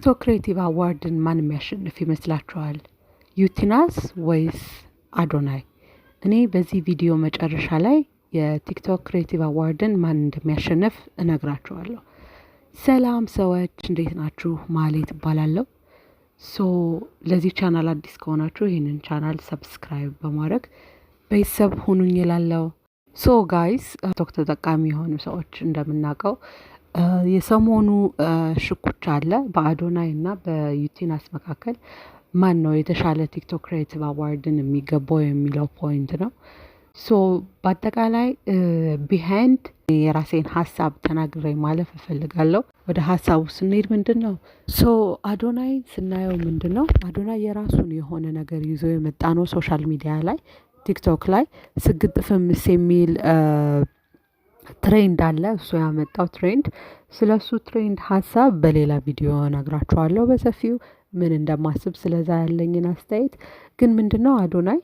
የቲክቶክ ክሬቲቭ አዋርድን ማን የሚያሸንፍ ይመስላችኋል? ዩቲናስ ወይስ አዶናይ? እኔ በዚህ ቪዲዮ መጨረሻ ላይ የቲክቶክ ክሬቲቭ አዋርድን ማን እንደሚያሸንፍ እነግራችኋለሁ። ሰላም ሰዎች እንዴት ናችሁ? ማሌት እባላለሁ። ለዚህ ቻናል አዲስ ከሆናችሁ ይህንን ቻናል ሰብስክራይብ በማድረግ ቤተሰብ ሁኑኝ እላለሁ። ጋይስ ቲክቶክ ተጠቃሚ የሆኑ ሰዎች እንደምናውቀው የሰሞኑ ሽኩቻ አለ በአዶናይ እና በዩቲናስ መካከል ማን ነው የተሻለ ቲክቶክ ክሬቲቭ አዋርድን የሚገባው የሚለው ፖይንት ነው። በአጠቃላይ ቢሃይንድ የራሴን ሀሳብ ተናግሬ ማለፍ እፈልጋለሁ። ወደ ሀሳቡ ስንሄድ ምንድን ነው አዶናይን ስናየው ምንድን ነው አዶናይ የራሱን የሆነ ነገር ይዞ የመጣ ነው። ሶሻል ሚዲያ ላይ ቲክቶክ ላይ ስግጥ ፍምስ የሚል ትሬንድ አለ። እሱ ያመጣው ትሬንድ፣ ስለሱ ትሬንድ ሀሳብ በሌላ ቪዲዮ እነግራችኋለሁ በሰፊው ምን እንደማስብ ስለዛ ያለኝን አስተያየት። ግን ምንድነው አዶናይ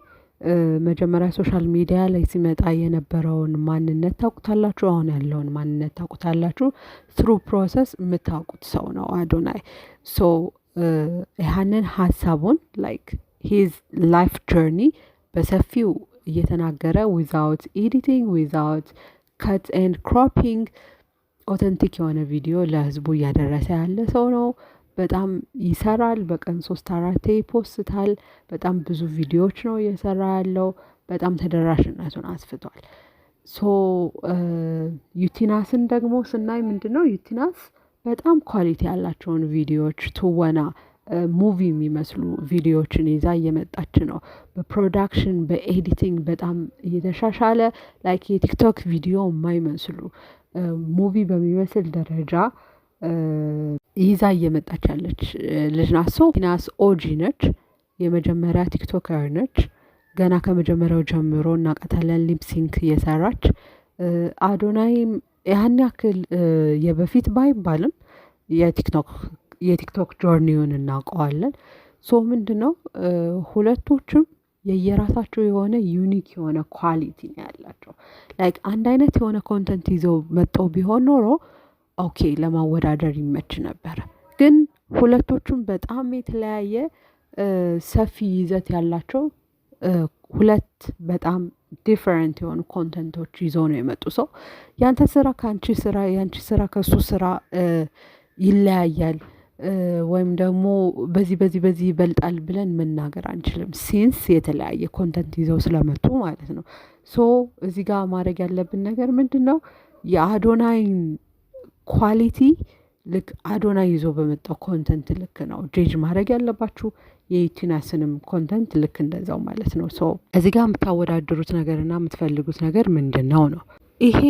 መጀመሪያ ሶሻል ሚዲያ ላይ ሲመጣ የነበረውን ማንነት ታውቁታላችሁ፣ አሁን ያለውን ማንነት ታውቁታላችሁ። ትሩ ፕሮሰስ የምታውቁት ሰው ነው አዶናይ። ያንን ሀሳቡን ላይክ ሂዝ ላይፍ ጆርኒ በሰፊው እየተናገረ ዊዛውት ኤዲቲንግ ዊዛውት ካት ኤንድ ክሮፒንግ ኦተንቲክ የሆነ ቪዲዮ ለህዝቡ እያደረሰ ያለ ሰው ነው። በጣም ይሰራል። በቀን 3-4 ይፖስታል። በጣም ብዙ ቪዲዮዎች ነው እየሰራ ያለው። በጣም ተደራሽነቱን አስፍቷል። ዩቲናስን ደግሞ ስናይ ምንድነው ዩቲናስ በጣም ኳሊቲ ያላቸውን ቪዲዮዎች ትወና ሙቪ የሚመስሉ ቪዲዮዎችን ይዛ እየመጣች ነው። በፕሮዳክሽን በኤዲቲንግ በጣም እየተሻሻለ ላይክ የቲክቶክ ቪዲዮ የማይመስሉ ሙቪ በሚመስል ደረጃ ይዛ እየመጣች ያለች ልጅ ናት። ዩቲናስ ኦጂ ነች። የመጀመሪያ ቲክቶከር ነች። ገና ከመጀመሪያው ጀምሮ እናውቃታለን ሊፕሲንክ እየሰራች። አዶናይም ያን ያክል የበፊት ባይባልም የቲክቶክ ጆርኒውን እናውቀዋለን። ምንድነው ሁለቶችም የየራሳቸው የሆነ ዩኒክ የሆነ ኳሊቲ ነው ያላቸው። ላይክ አንድ አይነት የሆነ ኮንተንት ይዘው መጥተው ቢሆን ኖሮ ኦኬ ለማወዳደር ይመች ነበረ። ግን ሁለቶቹም በጣም የተለያየ ሰፊ ይዘት ያላቸው ሁለት በጣም ዲፈረንት የሆኑ ኮንተንቶች ይዘው ነው የመጡ። ያንተ ስራ ከአንቺ ስራ፣ ያንቺ ስራ ከሱ ስራ ይለያያል ወይም ደግሞ በዚህ ይበልጣል ብለን መናገር አንችልም፣ ሲንስ የተለያየ ኮንተንት ይዘው ስለመጡ ማለት ነው። እዚህ ጋር ማድረግ ያለብን ነገር ምንድን ነው? የአዶናይን ኳሊቲ ልክ አዶናይ ይዞ በመጣው ኮንተንት ልክ ነው ጄጅ ማድረግ ያለባችሁ። የዩቲናስንም ኮንተንት ልክ እንደዛው ማለት ነው። እዚህ ጋር የምታወዳድሩት ነገርና የምትፈልጉት ነገር ምንድን ነው? ይሄ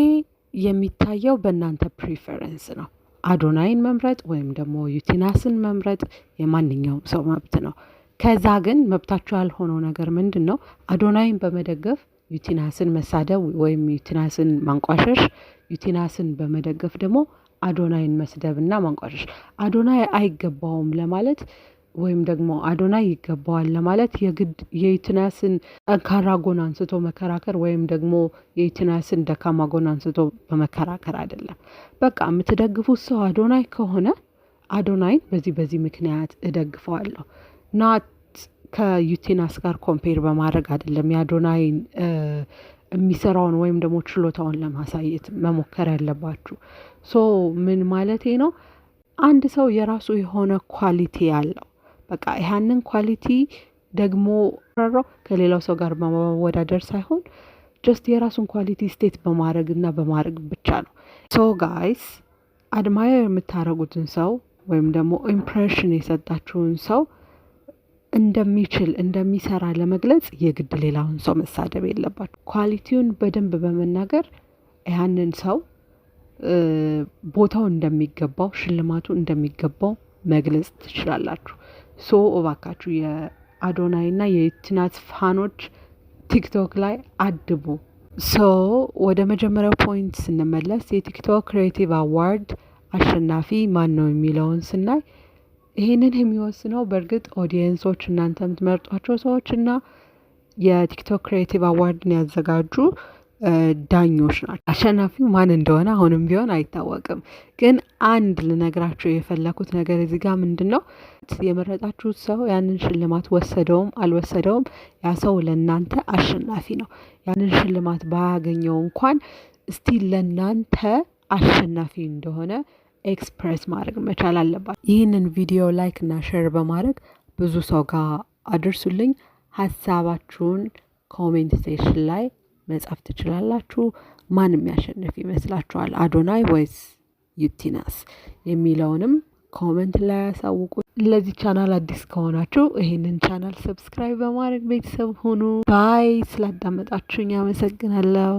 የሚታየው በእናንተ ፕሪፈረንስ ነው። አዶናይን መምረጥ ወይም ደግሞ ዩቲናስን መምረጥ የማንኛውም ሰው መብት ነው። ከዛ ግን መብታችሁ ያልሆነው ነገር ምንድን ነው? አዶናይን በመደገፍ ዩቲናስን መሳደብ ወይም ዩቲናስን ማንቋሸሽ፣ ዩቲናስን በመደገፍ ደግሞ አዶናይን መስደብና ማንቋሸሽ። አዶናይ አይገባውም ለማለት ወይም ደግሞ አዶናይ ይገባዋል ለማለት የግድ የዩቲናስን ጠንካራ ጎን አንስቶ መከራከር ወይም ደግሞ የዩቲናስን ደካማ ጎን አንስቶ በመከራከር አይደለም። በቃ የምትደግፉት ሰው አዶናይ ከሆነ አዶናይን በዚህ ምክንያት እደግፈዋለሁ፣ ናት ከዩቲናስ ጋር ኮምፔር በማድረግ አይደለም። የአዶናይን የሚሰራውን ወይም ደግሞ ችሎታውን ለማሳየት መሞከር ያለባችሁ። ምን ማለቴ ነው? አንድ ሰው የራሱ የሆነ ኳሊቲ ያለው በቃ ያንን ኳሊቲ ደግሞ ከሌላው ሰው ጋር በመወዳደር ሳይሆን ጀስት የራሱን ኳሊቲ ስቴት በማድረግ ብቻ ነው። ጋይስ አድማየር የምታደርጉትን ሰው ወይም ደግሞ ኢምፕሬሽን የሰጣችሁን ሰው እንደሚሰራ ለመግለጽ የግድ ሌላውን ሰው መሳደብ የለባችሁ። ኳሊቲውን በደንብ በመናገር ያንን ሰው ቦታው እንደሚገባው፣ ሽልማቱ እንደሚገባው መግለጽ ትችላላችሁ። እባካችሁ የአዶናይ እና የዩቲናስ ፋኖች ቲክቶክ ላይ አድቡ። ወደ መጀመሪያው ፖይንት ስንመለስ የቲክቶክ ክሬቲቭ አዋርድ አሸናፊ ማን ነው የሚለውን ስናይ ይሄንን የሚወስነው በእርግጥ ኦዲየንሶች፣ እናንተ የምትመርጧቸው ሰዎች እና የቲክቶክ ክሬቲቭ አዋርድን ያዘጋጁ ዳኞች ናቸው። አሸናፊው ማን እንደሆነ አሁንም ቢሆን አይታወቅም። ግን አንድ ልነግራቸው የፈለኩት ነገር እዚህ ጋር ምንድነው የመረጣችሁት ሰው ያንን ሽልማት ወሰደውም አልወሰደውም ያ ሰው ለእናንተ አሸናፊ ነው። ያንን ሽልማት ባያገኘው እንኳን ስቲል ለእናንተ አሸናፊ እንደሆነ ኤክስፕሬስ ማድረግ መቻል አለባት። ይህንን ቪዲዮ ላይክ እና ሼር በማድረግ ብዙ ሰው ጋር አድርሱልኝ። ሀሳባችሁን ኮሜንት ሴክሽን ላይ መጻፍ ትችላላችሁ። ማንም ያሸንፍ ይመስላችኋል አዶናይ ወይስ ዩቲናስ የሚለውንም ኮሜንት ላይ ያሳውቁ። ለዚህ ቻናል አዲስ ከሆናችሁ ይሄንን ቻናል ሰብስክራይብ በማድረግ ቤተሰብ ሁኑ። ባይ። ስላዳመጣችሁኝ አመሰግናለሁ።